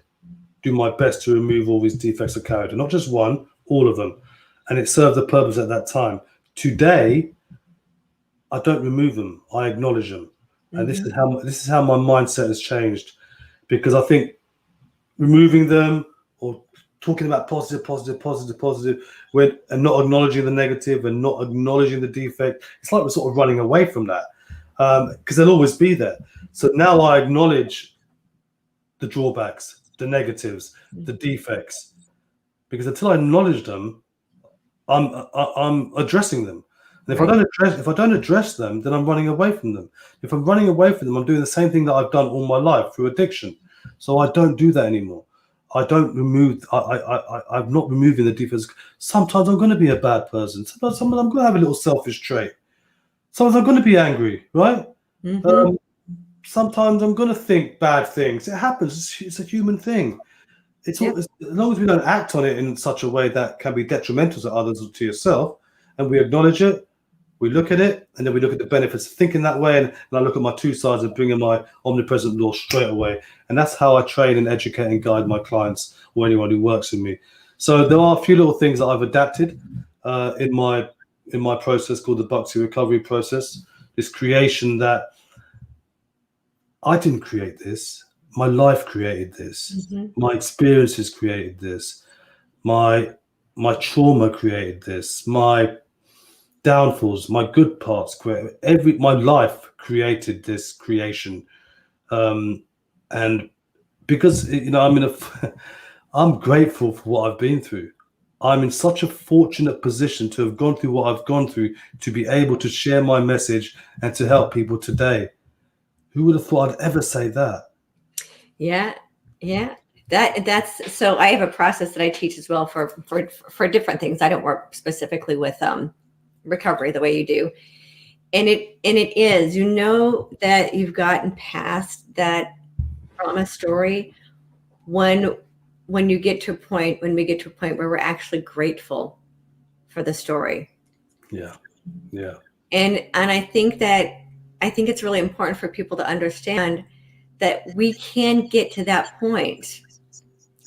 do my best to remove all these defects of character, not just one, all of them. And it served the purpose at that time. Today, I don't remove them. I acknowledge them. And this is how my mindset has changed, because I think removing them or talking about positive, and not acknowledging the negative and not acknowledging the defect, it's like we're sort of running away from that, because they'll always be there. So now I acknowledge the drawbacks, the negatives, the defects, because until I acknowledge them, I'm addressing them. And if Right. if I don't address them, then I'm running away from them. If I'm running away from them, I'm doing the same thing that I've done all my life through addiction. So I don't do that anymore. I don't remove. I'm not removing the defense. Sometimes I'm going to be a bad person. Sometimes I'm going to have a little selfish trait. Sometimes I'm going to be angry, right? Mm-hmm. Sometimes I'm going to think bad things. It happens. It's a human thing. It's all, Yep. as long as we don't act on it in such a way that can be detrimental to others or to yourself, and we acknowledge it, we look at it, and then we look at the benefits of thinking that way, and I look at my two sides and bring in my omnipresent law straight away. And that's how I train and educate and guide my clients or anyone who works with me. So there are a few little things that I've adapted in my process called the Buxy recovery process. This creation that I didn't create this. My life created this. Mm-hmm. My experiences created this. My trauma created this. My downfalls, my good parts created. My life created this creation. And because I'm grateful for what I've been through. I'm in such a fortunate position to have gone through what I've gone through, to be able to share my message and to help people today. Who would have thought I'd ever say that? Yeah. Yeah. That's so I have a process that I teach as well for different things. I don't work specifically with recovery the way you do. And it is, that you've gotten past that trauma story when we get to a point where we're actually grateful for the story. Yeah. Yeah. And I think it's really important for people to understand that we can get to that point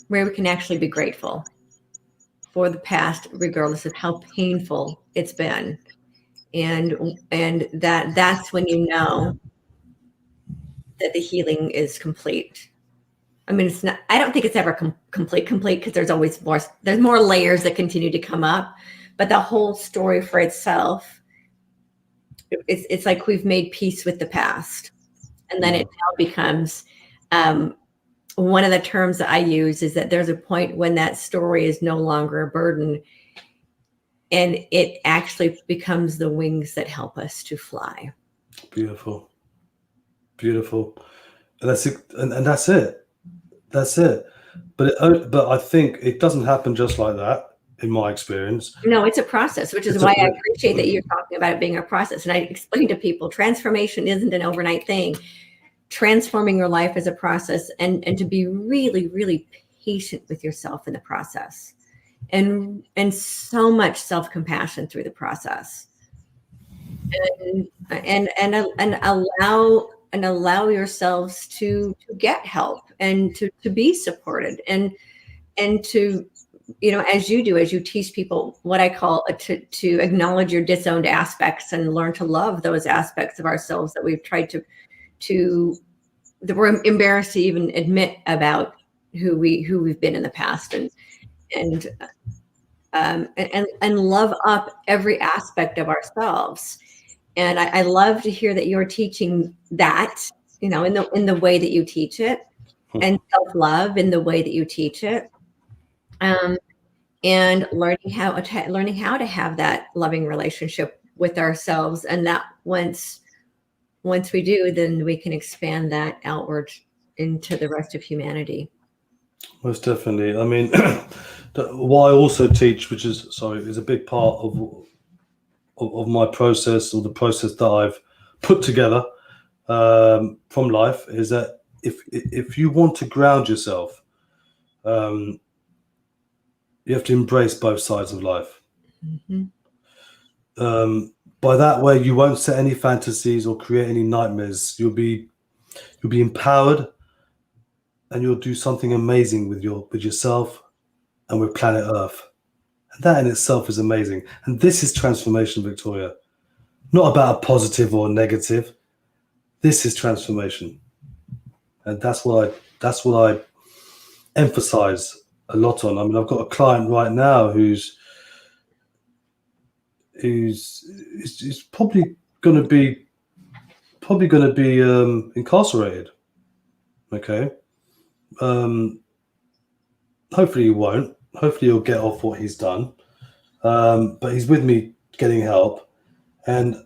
where we can actually be grateful for the past, regardless of how painful it's been. And that's when you know that the healing is complete. I mean, it's not, I don't think it's ever complete because there's more layers that continue to come up, but the whole story for itself, it's like we've made peace with the past. And then it now becomes, one of the terms that I use is that there's a point when that story is no longer a burden, and it actually becomes the wings that help us to fly. Beautiful. And that's it. And that's it. But I think it doesn't happen just like that, in my experience. No, it's a process, which is why I appreciate that you're talking about it being a process. And I explain to people, transformation isn't an overnight thing. Transforming your life is a process, and to be really, really patient with yourself in the process, and so much self-compassion through the process, and allow yourselves to get help and to be supported, and to, as you teach people what I call to acknowledge your disowned aspects and learn to love those aspects of ourselves that we've tried to that we're embarrassed to even admit about who we've been in the past, and love up every aspect of ourselves. And I love to hear that you're teaching that, in the way that you teach it, and self-love in the way that you teach it, and learning how to have that loving relationship with ourselves, and that once we do, then we can expand that outward into the rest of humanity. Most definitely. I mean, what I also teach, which is a big part of my process, or the process that I've put together from life, is that if you want to ground yourself, you have to embrace both sides of life. Mm-hmm. By that way, you won't set any fantasies or create any nightmares. You'll be empowered, and you'll do something amazing with yourself and with planet Earth. And that in itself is amazing. And this is transformation, Victoria. Not about a positive or a negative. This is transformation. And that's what I emphasize a lot on. I mean, I've got a client right now who's probably going to be incarcerated. Okay. Hopefully he won't, hopefully he'll get off what he's done. But he's with me getting help. And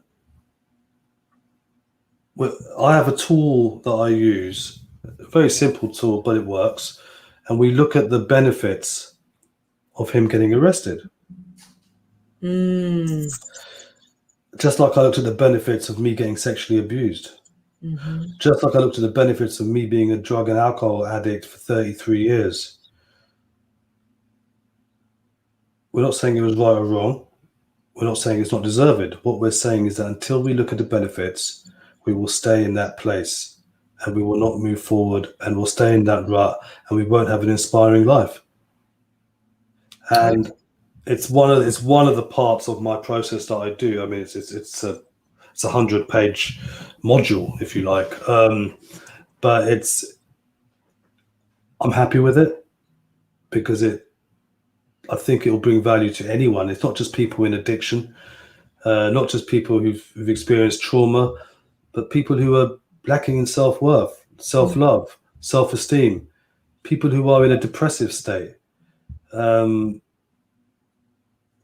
I have a tool that I use, a very simple tool, but it works. And we look at the benefits of him getting arrested. Just like I looked at the benefits of me getting sexually abused. Just like I looked at the benefits of me being a drug and alcohol addict for 33 years. We're not saying it was right or wrong. We're not saying it's not deserved. What we're saying is that until we look at the benefits, we will stay in that place and we will not move forward, and we'll stay in that rut, and we won't have an inspiring life. And it's one of the parts of my process that I do. I mean, it's a 100-page module, if you like, but I'm happy with it because I think it will bring value to anyone. It's not just people in addiction, not just people who've experienced trauma, but people who are lacking in self-worth, self-love, self-esteem, people who are in a depressive state.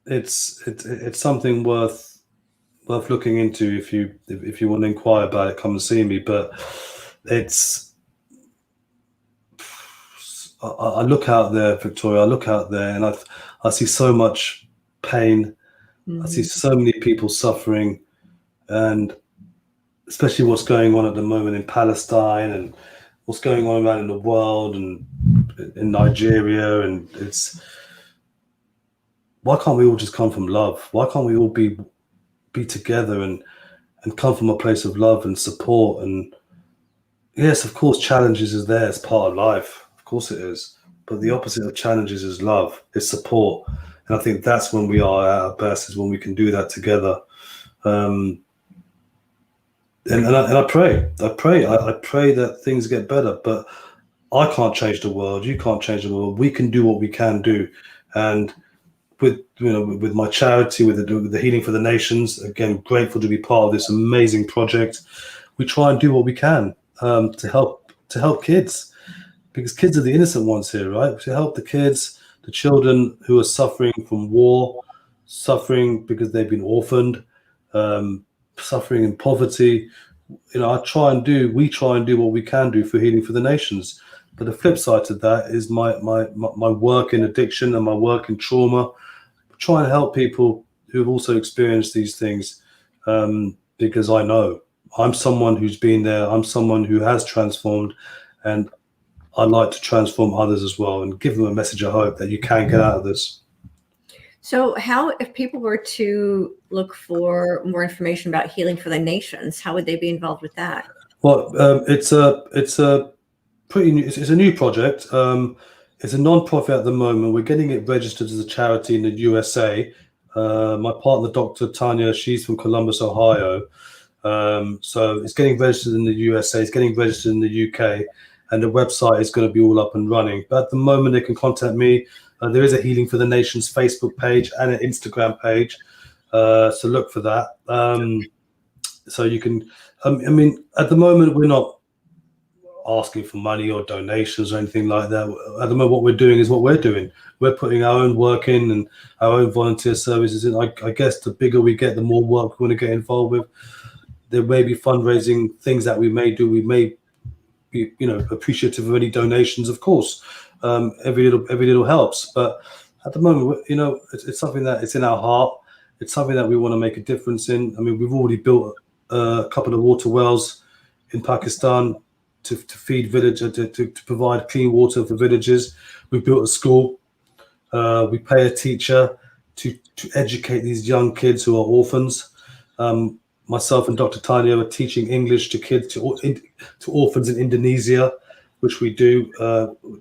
It's something worth looking into. If you want to inquire about it, come and see me. But I look out there, Victoria. I look out there, and I see so much pain. I see so many people suffering, and especially what's going on at the moment in Palestine and what's going on around in the world and in Nigeria. And why can't we all just come from love? Why can't we all be together and come from a place of love and support? And yes, of course, challenges is there. It's part of life. Of course it is. But the opposite of challenges is love, is support. And I think that's when we are at our best, is when we can do that together. And I pray that things get better. But I can't change the world. You can't change the world. We can do what we can do. And with my charity, with the Healing for the Nations, again, grateful to be part of this amazing project. We try and do what we can to help kids, because kids are the innocent ones here, right? To help the kids, the children who are suffering from war, suffering because they've been orphaned, suffering in poverty. We try and do what we can do for Healing for the Nations. But the flip side to that is my work in addiction and my work in trauma. Try and help people who've also experienced these things, because I know I'm someone who's been there. I'm someone who has transformed, and I'd like to transform others as well and give them a message of hope that you can get out of this. So if people were to look for more information about Healing for the Nations, how would they be involved with that? Well, it's a new project. It's a non-profit at the moment. We're getting it registered as a charity in the USA. My partner, Dr. Tanya, she's from Columbus, Ohio. So it's getting registered in the USA. It's getting registered in the UK. And the website is going to be all up and running. But at the moment, they can contact me. There is a Healing for the Nations Facebook page and an Instagram page. So look for that. So you can, at the moment, we're not asking for money or donations or anything like that. At the moment, what we're doing is what we're doing. We're putting our own work in and our own volunteer services in. I guess the bigger we get, the more work we want to get involved with. There may be fundraising things that we may do. We may be, appreciative of any donations, of course. Every little helps. But at the moment, it's something that it's in our heart. It's something that we want to make a difference in. I mean, we've already built a couple of water wells in Pakistan to feed villages, to provide clean water for villages. We built a school. We pay a teacher to educate these young kids who are orphans. Myself and Dr. Tanya are teaching English to kids, to orphans in Indonesia, which we do.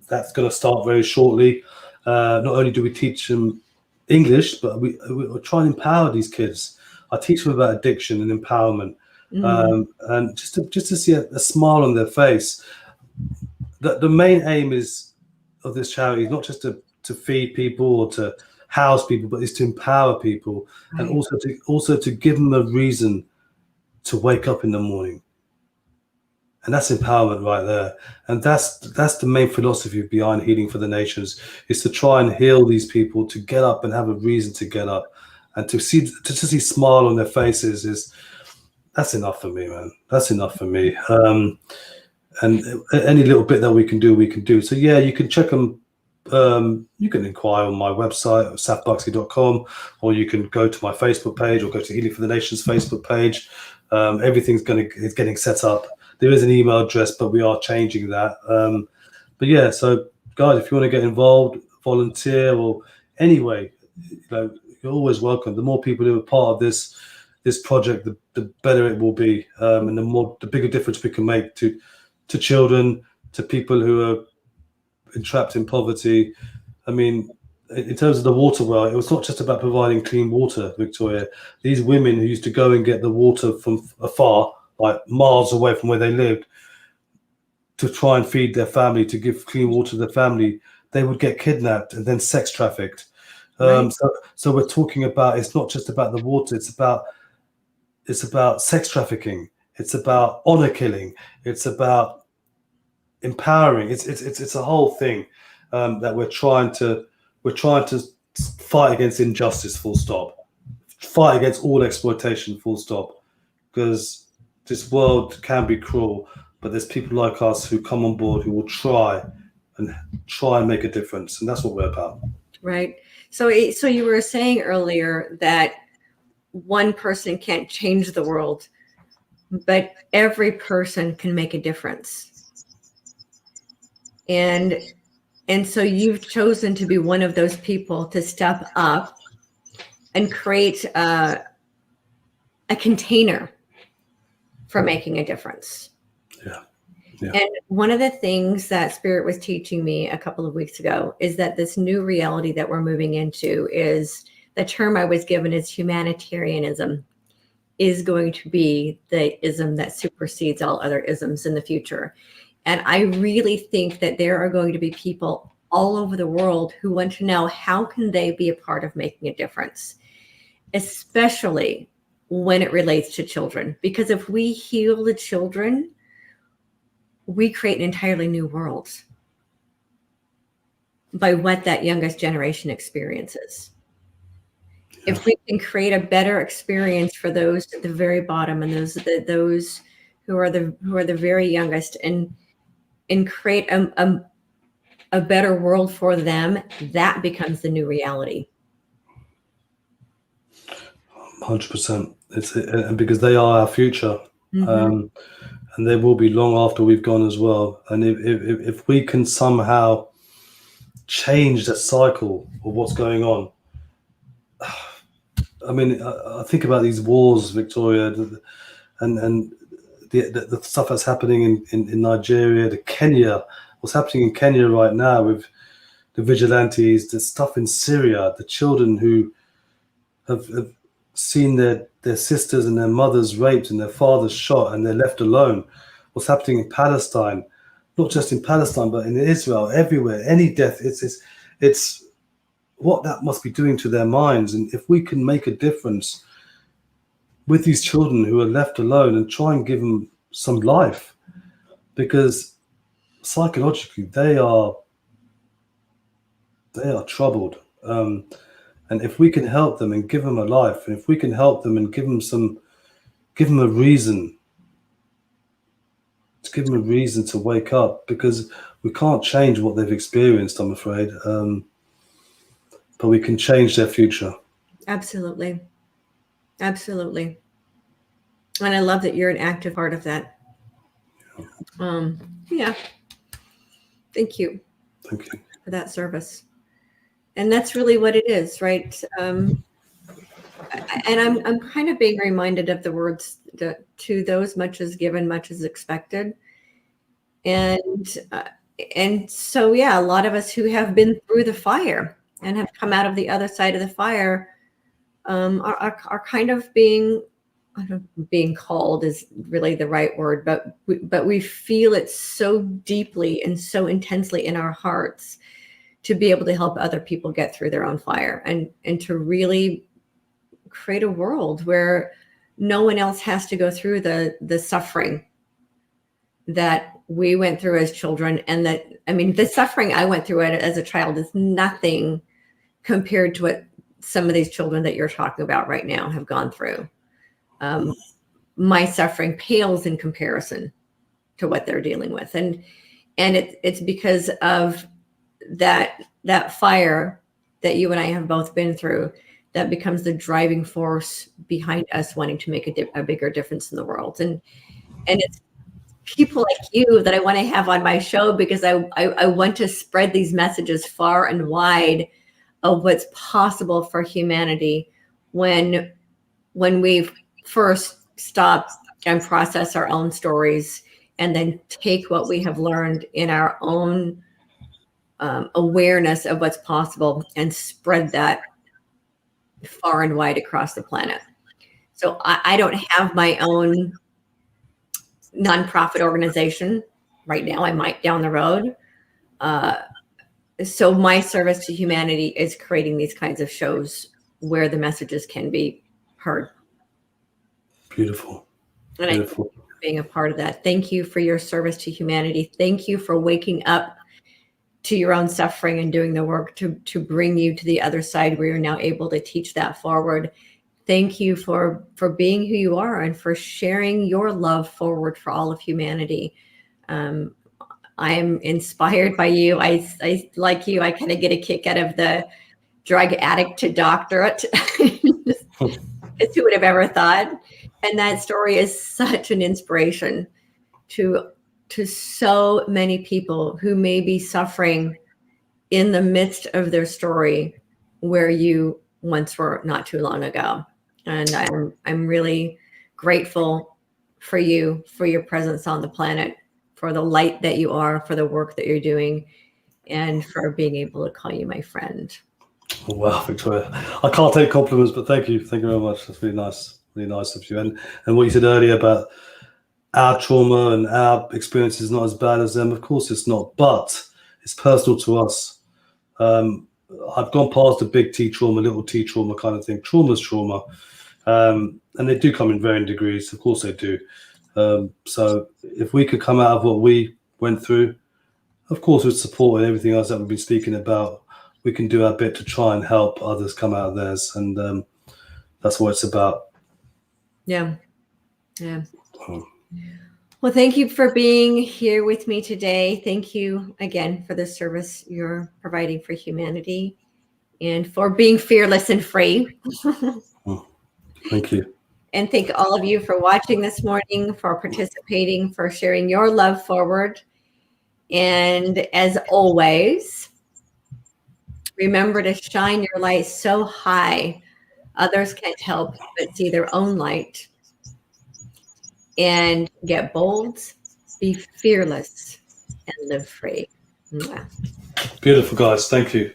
That's going to start very shortly. Not only do we teach them English, but we try and empower these kids. I teach them about addiction and empowerment. And just to see a smile on their face. The main aim of this charity is not just to feed people or to house people, but it's to empower people, right. And also to give them a reason to wake up in the morning. And that's empowerment right there. And that's the main philosophy behind Healing for the Nations, is to try and heal these people, to get up and have a reason to get up, and to see smile on their faces. That's enough for me, man. That's enough for me. And any little bit that we can do. So yeah, you can check them. You can inquire on my website, safbuxy.com, or you can go to my Facebook page, or go to Healing for the Nations Facebook page. Everything's is getting set up. There is an email address, but we are changing that. But yeah, so guys, if you want to get involved, volunteer, or anyway, you're always welcome. The more people who are part of this project, the better it will be, and the bigger difference we can make to children, to people who are entrapped in poverty. I mean, in terms of the water well, it was not just about providing clean water, Victoria. These women who used to go and get the water from afar, like miles away from where they lived, to try and feed their family, to give clean water to their family, they would get kidnapped and then sex trafficked. Right. So we're talking about, it's not just about the water, it's about sex trafficking, it's about honor killing, it's about empowering. It's a whole thing that we're trying to fight against injustice, full stop. Fight against all exploitation, full stop. Because this world can be cruel, but there's people like us who come on board who will try and make a difference, and that's what we're about. Right. So you were saying earlier that one person can't change the world, but every person can make a difference. And so you've chosen to be one of those people to step up and create a container for making a difference. Yeah. And one of the things that Spirit was teaching me a couple of weeks ago is that this new reality that we're moving into, is the term I was given is humanitarianism, is going to be the ism that supersedes all other isms in the future. And I really think that there are going to be people all over the world who want to know, how can they be a part of making a difference, especially when it relates to children? Because if we heal the children, we create an entirely new world by what that youngest generation experiences. Yeah. If we can create a better experience for those at the very bottom, and those who are the very youngest, and create a better world for them, that becomes the new reality. 100%. It's because they are our future. Mm-hmm. And they will be long after we've gone as well. And if we can somehow change the cycle of what's going on, I mean, I think about these wars, Victoria, and the stuff that's happening in Nigeria, Kenya, what's happening in Kenya right now with the vigilantes, the stuff in Syria, the children who have seen their sisters and their mothers raped and their fathers shot, and they're left alone. What's happening in Palestine, not just in Palestine, but in Israel, everywhere, any death, it's what that must be doing to their minds. And if we can make a difference with these children who are left alone, and try and give them some life, because psychologically they are troubled. And if we can help them and give them a life, and if we can help them and give them a reason, to give them a reason to wake up, because we can't change what they've experienced, I'm afraid, but we can change their future. Absolutely. Absolutely. And I love that you're an active part of that. Yeah. Thank you. Thank you for that service. And that's really what it is, right? And I'm kind of being reminded of the words that, to those much is given, much is expected. And so, yeah, a lot of us who have been through the fire and have come out of the other side of the fire are kind of being called is really the right word, but we feel it so deeply and so intensely in our hearts to be able to help other people get through their own fire, and to really create a world where no one else has to go through the suffering that we went through as children, and that, I mean, the suffering I went through as a child is nothing compared to what some of these children that you're talking about right now have gone through. My suffering pales in comparison to what they're dealing with. And it's because of that fire that you and I have both been through that becomes the driving force behind us wanting to make a bigger difference in the world. And it's people like you that I want to have on my show, because I want to spread these messages far and wide of what's possible for humanity when we first stop and process our own stories, and then take what we have learned in our own awareness of what's possible and spread that far and wide across the planet. So I don't have my own nonprofit organization right now. I might down the road. So my service to humanity is creating these kinds of shows where the messages can be heard. Beautiful. And Beautiful. I thank you for being a part of that. Thank you for your service to humanity. Thank you for waking up to your own suffering and doing the work to bring you to the other side where you're now able to teach that forward. Thank you for being who you are and for sharing your love forward for all of humanity. I am inspired by you. I like you. I kind of get a kick out of the drug addict to doctorate. Who would have ever thought? And that story is such an inspiration to so many people who may be suffering in the midst of their story where you once were not too long ago. And I'm really grateful for you, for your presence on the planet, for the light that you are, for the work that you're doing, and for being able to call you my friend. Wow, Victoria. I can't take compliments, but thank you. Thank you very much. That's really nice. Really nice of you. And what you said earlier about our trauma and our experience is not as bad as them. Of course it's not, but it's personal to us. I've gone past the big T trauma, little T trauma kind of thing. Trauma's trauma. And they do come in varying degrees. Of course they do. So if we could come out of what we went through, of course with support and everything else that we've been speaking about, we can do our bit to try and help others come out of theirs. And that's what it's about. Yeah. Yeah. Well, thank you for being here with me today. Thank you again for the service you're providing for humanity and for being fearless and free. Thank you. And thank all of you for watching this morning, for participating, for sharing your love forward. And as always, remember to shine your light so high others can't help but see their own light. And get bold, be fearless, and live free. Mwah. Beautiful, guys. Thank you.